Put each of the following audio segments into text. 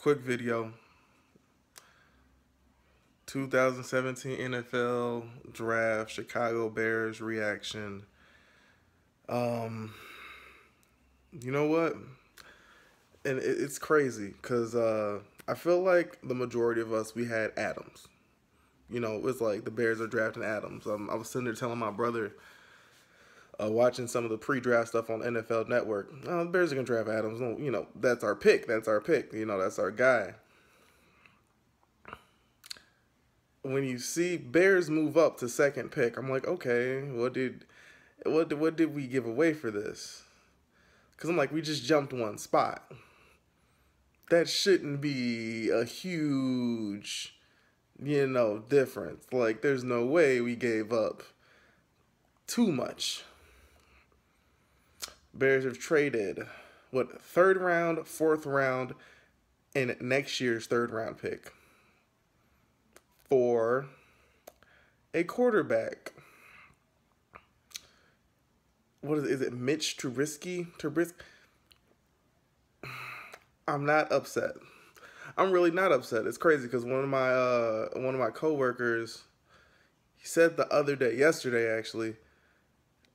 quick video. 2017 NFL Draft, Chicago Bears reaction. Um, you know what? And it's crazy because I feel like the majority of us, we had Adams. You know, it was like the Bears are drafting Adams. I was sitting there telling my brother, watching some of the pre-draft stuff on NFL Network, oh, the Bears are going to draft Adams. No, you know, that's our pick. That's our pick. You know, that's our guy. When you see Bears move up to second pick, I'm like, okay, what did we give away for this? Because I'm like, we just jumped one spot. That shouldn't be a huge, difference. Like, there's no way we gave up too much. Bears have traded, third round, fourth round, and next year's third round pick for a quarterback. What is it? Mitch Trubisky? I'm not upset. I'm really not upset. It's crazy because one of my coworkers, he said the other day, yesterday actually,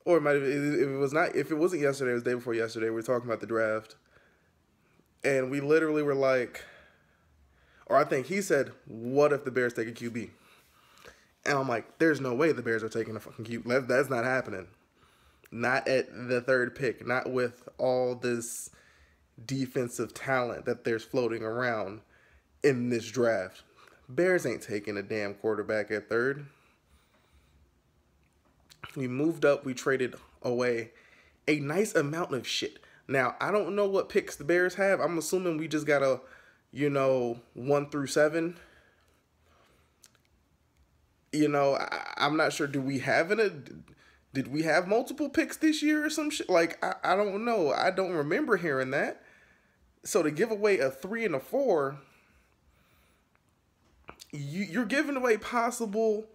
or it might have, if it wasn't yesterday, it was the day before yesterday. We were talking about the draft, and we literally were like, or I think he said, "What if the Bears take a QB?" And I'm like, "There's no way the Bears are taking a fucking QB. That's not happening. Not at the third pick. Not with all this defensive talent that there's floating around in this draft. Bears ain't taking a damn quarterback at third." We moved up. We traded away a nice amount of shit. Now, I don't know what picks the Bears have. I'm assuming we just got 1 through 7. I'm not sure. Did we have multiple picks this year or some shit? Like, I don't know. I don't remember hearing that. So to give away a 3 and a 4, you're giving away possible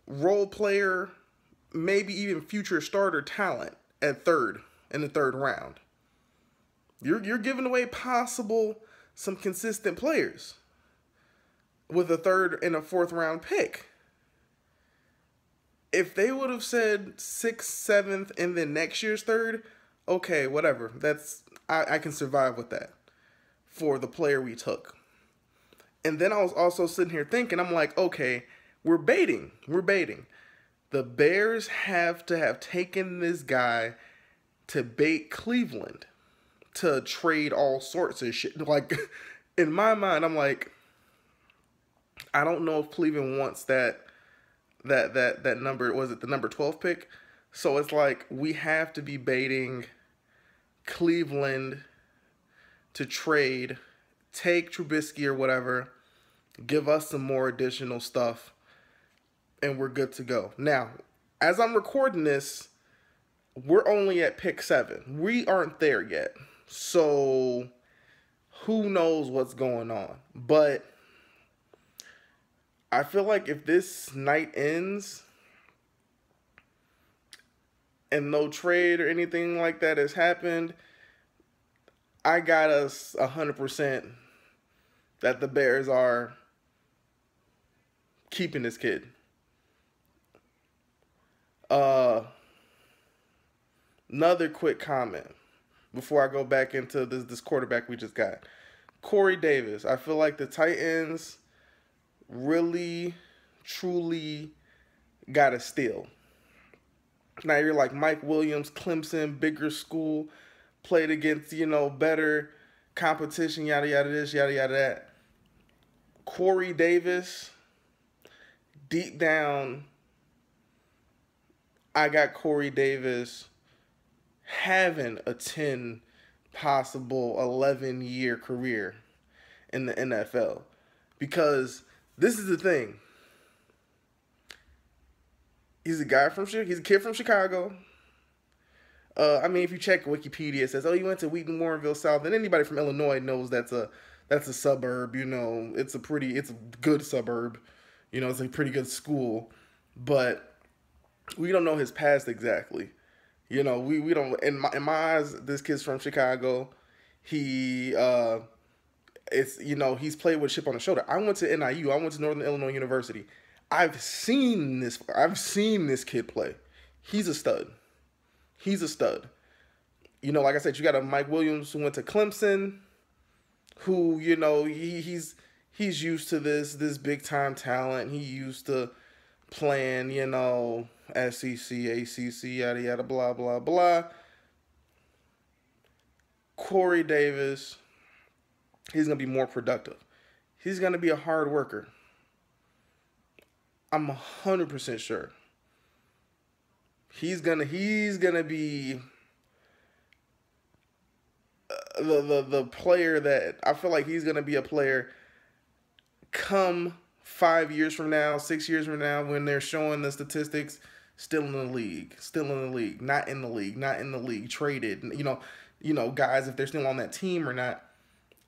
role player, maybe even future starter talent at third, in the third round. You're giving away possible some consistent players with a third and a fourth round pick. If they would have said 6th, 7th, and then next year's third, okay, whatever. I can survive with that for the player we took. And then I was also sitting here thinking, I'm like, okay, we're baiting. The Bears have to have taken this guy to bait Cleveland to trade all sorts of shit. Like, in my mind, I'm like, I don't know if Cleveland wants that number. Was it the number 12 pick? So it's like we have to be baiting Cleveland to trade, take Trubisky or whatever, give us some more additional stuff, and we're good to go. Now, as I'm recording this, we're only at pick 7. We aren't there yet. So who knows what's going on. But I feel like if this night ends and no trade or anything like that has happened, I got us 100% that the Bears are keeping this kid. Another quick comment before I go back into this quarterback we just got. Corey Davis. I feel like the Titans really, truly got a steal. Now you're like Mike Williams, Clemson, bigger school, played against, better competition, yada, yada, this, yada, yada, that. Corey Davis, deep down, I got Corey Davis having a 10, possible 11-year career in the NFL. Because this is the thing. He's a kid from Chicago. If you check Wikipedia, it says, "Oh, he went to Wheaton, Warrenville South." And anybody from Illinois knows that's a suburb. It's a good suburb. It's a pretty good school, but we don't know his past exactly. We don't. In my eyes, this kid's from Chicago. He It's, he's played with a chip on his shoulder. I went to NIU. I went to Northern Illinois University. I've seen this. I've seen this kid play. He's a stud. He's a stud. Like I said, you got a Mike Williams who went to Clemson, who he's used to this big time talent. He used to playing SEC, ACC, yada yada, blah blah blah. Corey Davis, he's gonna be more productive. He's gonna be a hard worker. I'm 100% sure. He's gonna be the player that I feel like he's gonna be a player come 5 years from now, 6 years from now, when they're showing the statistics, still in the league, not in the league, traded. Guys, if they're still on that team or not,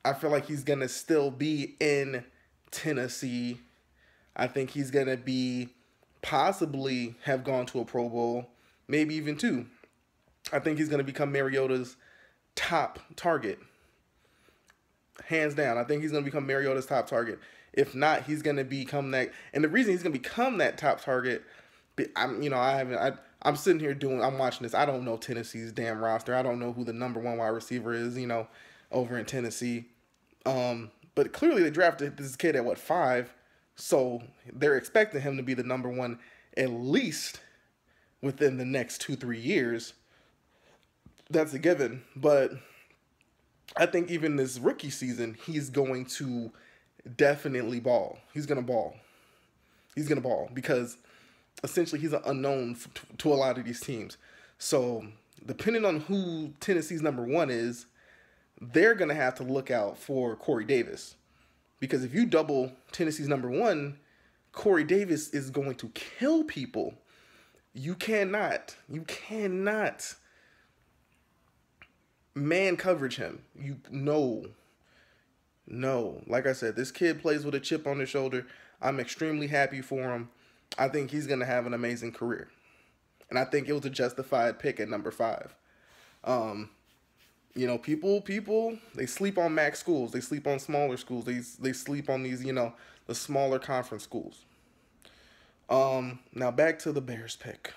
I feel like he's gonna still be in Tennessee. I think he's gonna be possibly have gone to a Pro Bowl, maybe even two. I think he's gonna become Mariota's top target, hands down. I think he's gonna become Mariota's top target. If not, he's gonna become that. And the reason he's gonna become that top target, I'm sitting here I'm watching this. I don't know Tennessee's damn roster. I don't know who the number one wide receiver is, over in Tennessee. But clearly they drafted this kid at 5, so they're expecting him to be the number one at least within the next 2-3 years. That's a given. But I think even this rookie season, he's going to definitely ball. He's going to ball. He's going to ball because essentially he's an unknown to a lot of these teams. So depending on who Tennessee's number one is, they're going to have to look out for Corey Davis. Because if you double Tennessee's number one, Corey Davis is going to kill people. You cannot man coverage him. No. Like I said, this kid plays with a chip on his shoulder. I'm extremely happy for him. I think he's going to have an amazing career. And I think it was a justified pick at number 5. People, they sleep on MAC schools. They sleep on smaller schools. They sleep on these, the smaller conference schools. Now back to the Bears pick.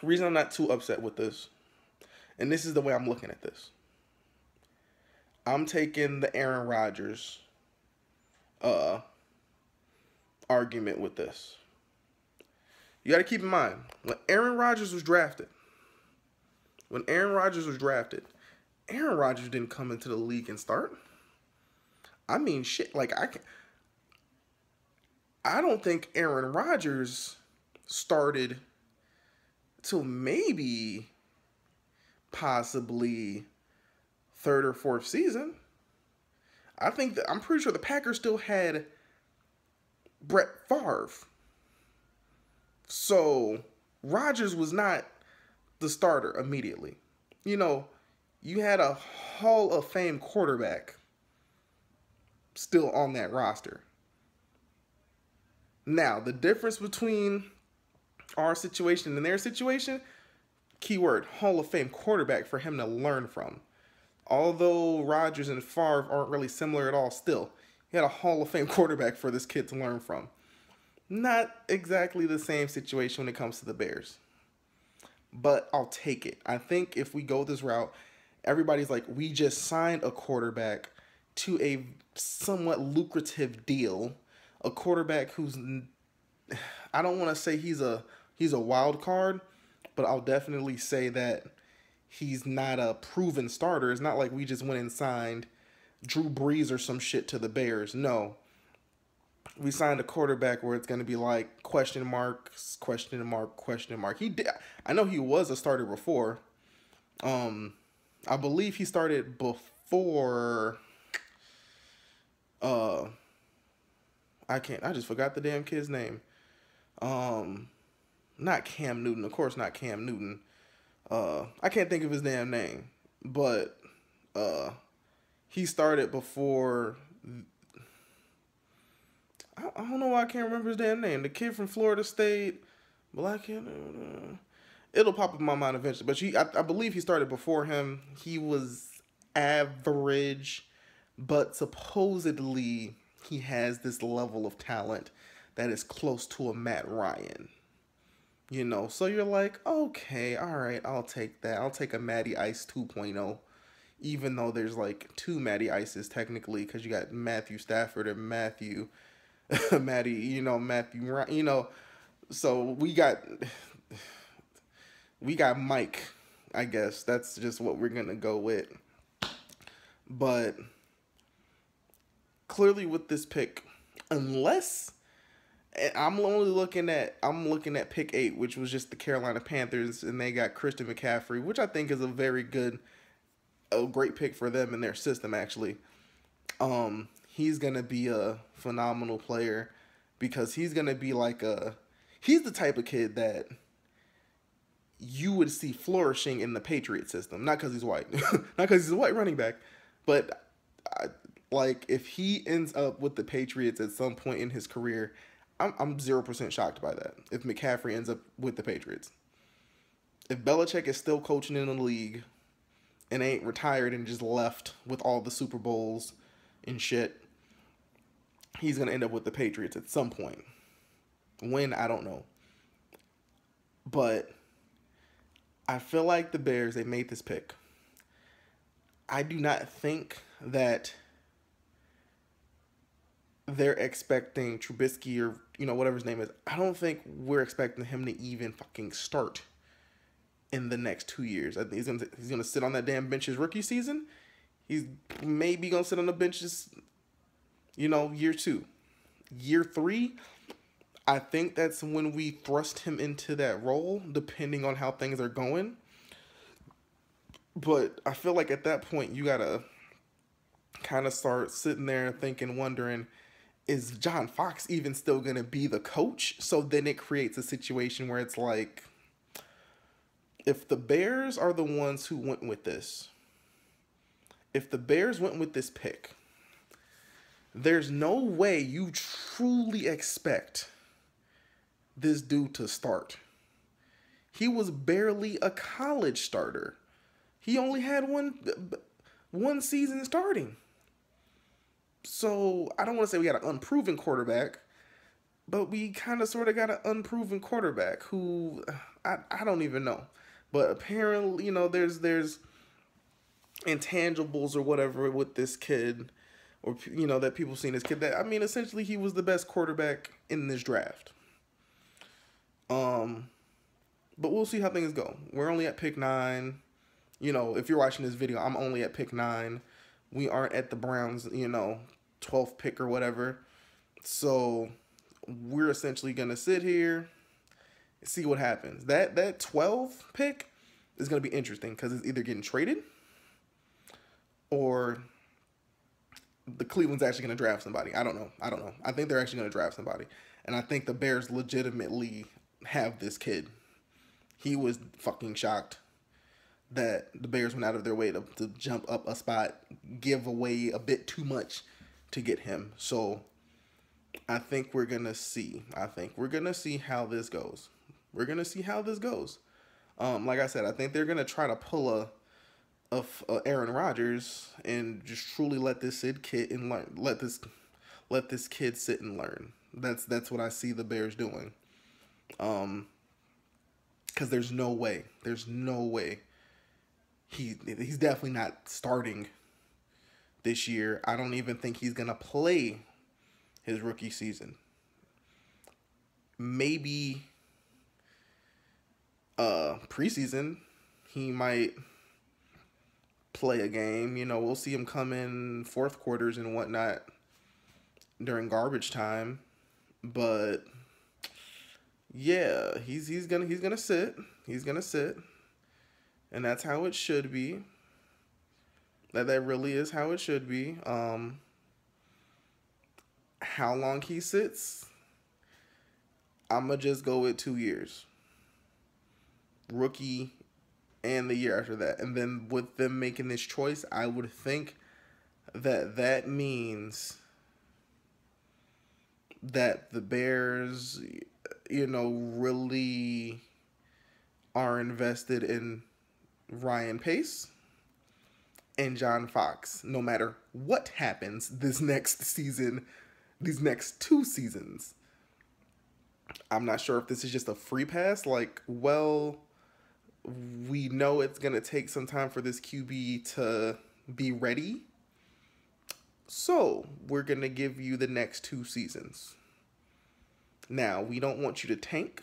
The reason I'm not too upset with this, and this is the way I'm looking at this. I'm taking the Aaron Rodgers argument with this. You got to keep in mind, when Aaron Rodgers was drafted, Aaron Rodgers didn't come into the league and start. I mean, shit, like I don't think Aaron Rodgers started till maybe possibly 3rd or 4th season. I'm pretty sure the Packers still had Brett Favre. So Rodgers was not the starter immediately. You had a Hall of Fame quarterback still on that roster. Now, the difference between our situation and their situation, keyword, Hall of Fame quarterback for him to learn from. Although Rodgers and Favre aren't really similar at all, still, he had a Hall of Fame quarterback for this kid to learn from. Not exactly the same situation when it comes to the Bears. But I'll take it. I think if we go this route, everybody's like, we just signed a quarterback to a somewhat lucrative deal. A quarterback who's, I don't want to say he's a wild card, but I'll definitely say that he's not a proven starter. It's not like we just went and signed Drew Brees or some shit to the Bears. No. We signed a quarterback where it's going to be like question mark. I know he was a starter before. I believe he started before. I just forgot the damn kid's name. Not Cam Newton, of course not Cam Newton. I can't think of his damn name, but he started before. I don't know why I can't remember his damn name. The kid from Florida State, black kid. It'll pop up in my mind eventually. But I believe he started before him. He was average. but supposedly he has this level of talent that is close to a Matt Ryan. You know, so you're like, okay, all right, I'll take that. I'll take a Matty Ice 2.0, even though there's like two Matty Ices technically, because you got Matthew Stafford and Matty, Matthew Ryan, so we got Mike. I guess that's just what we're gonna go with. But clearly with this pick, unless I'm looking at pick 8, which was just the Carolina Panthers, and they got Christian McCaffrey, which I think is a great pick for them in their system actually. He's gonna be a phenomenal player because he's gonna be he's the type of kid that you would see flourishing in the Patriot system. Not because he's white, not because he's a white running back, but if he ends up with the Patriots at some point in his career, I'm 0% shocked by that. If McCaffrey ends up with the Patriots, if Belichick is still coaching in the league and ain't retired and just left with all the Super Bowls and shit, he's gonna end up with the Patriots at some point. When, I don't know, but I feel like the Bears, they made this pick. I do not think that they're expecting Trubisky or, whatever his name is. I don't think we're expecting him to even fucking start in the next 2 years. I think he's gonna sit on that damn bench his rookie season. He's maybe gonna sit on the benches, year 2. Year 3, I think that's when we thrust him into that role, depending on how things are going. But I feel like at that point, you gotta kind of start sitting there thinking, wondering, is John Fox even still going to be the coach? So then it creates a situation where it's like, if the Bears are the ones who went with this, if the Bears went with this pick, there's no way you truly expect this dude to start. He was barely a college starter. He only had one season starting. So I don't want to say we got an unproven quarterback, but we kind of sort of got an unproven quarterback who I don't even know. But apparently, there's intangibles or whatever with this kid, or that people seen this kid. That, essentially he was the best quarterback in this draft. But we'll see how things go. We're only at pick 9. If you're watching this video, I'm only at pick 9. We aren't at the Browns, 12th pick or whatever. So we're essentially going to sit here and see what happens. That 12th pick is going to be interesting because it's either getting traded or the Cleveland's actually going to draft somebody. I don't know. I think they're actually going to draft somebody. And I think the Bears legitimately have this kid. He was fucking shocked that the Bears went out of their way to jump up a spot, give away a bit too much to get him. So I think we're going to see. How this goes. Like I said, I think they're going to try to pull a Aaron Rodgers and just truly let this kid and learn. Let this kid sit and learn. That's what I see the Bears doing. Because there's no way. He's definitely not starting this year. I don't even think he's going to play his rookie season. Maybe preseason he might play a game. We'll see him come in fourth quarters and whatnot during garbage time. But yeah, he's gonna sit. And that's how it should be. That really is how it should be. How long he sits, I'ma just go with 2 years. Rookie and the year after that. And then with them making this choice, I would think that means that the Bears, really are invested in Ryan Pace. and John Fox, no matter what happens this next season, these next 2 seasons. I'm not sure if this is just a free pass. Like, well, we know it's going to take some time for this QB to be ready. So, we're going to give you the next 2 seasons. Now, we don't want you to tank.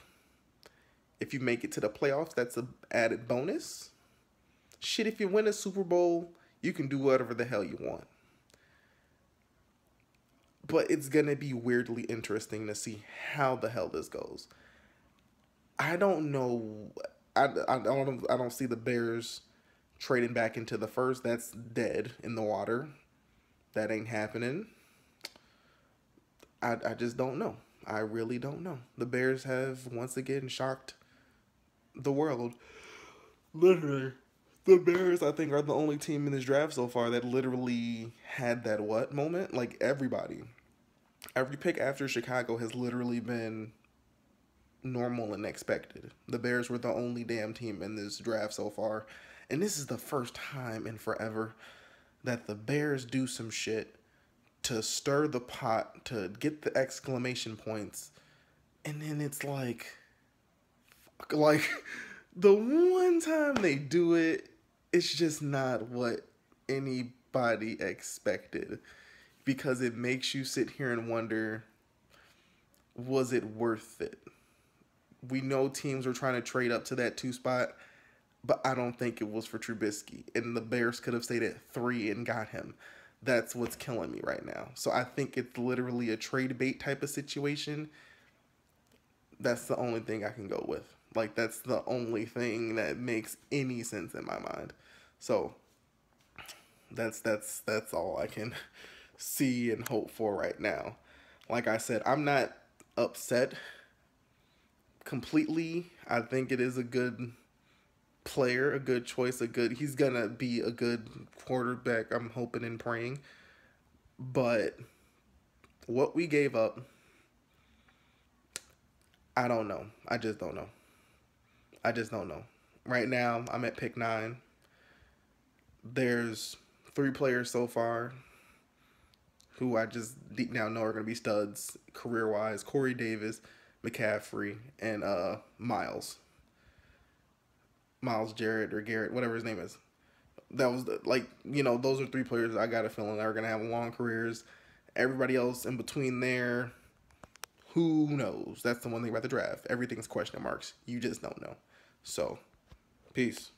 If you make it to the playoffs, that's an added bonus. Shit, if you win a Super Bowl, you can do whatever the hell you want. But it's going to be weirdly interesting to see how the hell this goes. I don't know. I don't see the Bears trading back into the first. That's dead in the water. That ain't happening. I just don't know. I really don't know. The Bears have once again shocked the world. Literally. The Bears, I think, are the only team in this draft so far that literally had that what moment. Like, everybody. Every pick after Chicago has literally been normal and expected. The Bears were the only damn team in this draft so far. And this is the first time in forever that the Bears do some shit to stir the pot, to get the exclamation points. And then it's like the one time they do it, it's just not what anybody expected. Because it makes you sit here and wonder, was it worth it? We know teams were trying to trade up to that 2 spot, but I don't think it was for Trubisky. And the Bears could have stayed at 3 and got him. That's what's killing me right now. So I think it's literally a trade bait type of situation. That's the only thing I can go with. Like, that's the only thing that makes any sense in my mind. So that's all I can see and hope for right now. Like I said, I'm not upset completely. I think it is a good player, a good choice, he's gonna be a good quarterback, I'm hoping and praying. But what we gave up, I don't know. I just don't know. Right now, I'm at pick 9. There's 3 players so far who I just deep down know are going to be studs career-wise. Corey Davis, McCaffrey, and Miles Jarrett or Garrett, whatever his name is. That was, those are 3 players I got a feeling are going to have long careers. Everybody else in between there, who knows? That's the one thing about the draft. Everything's question marks. You just don't know. So, peace.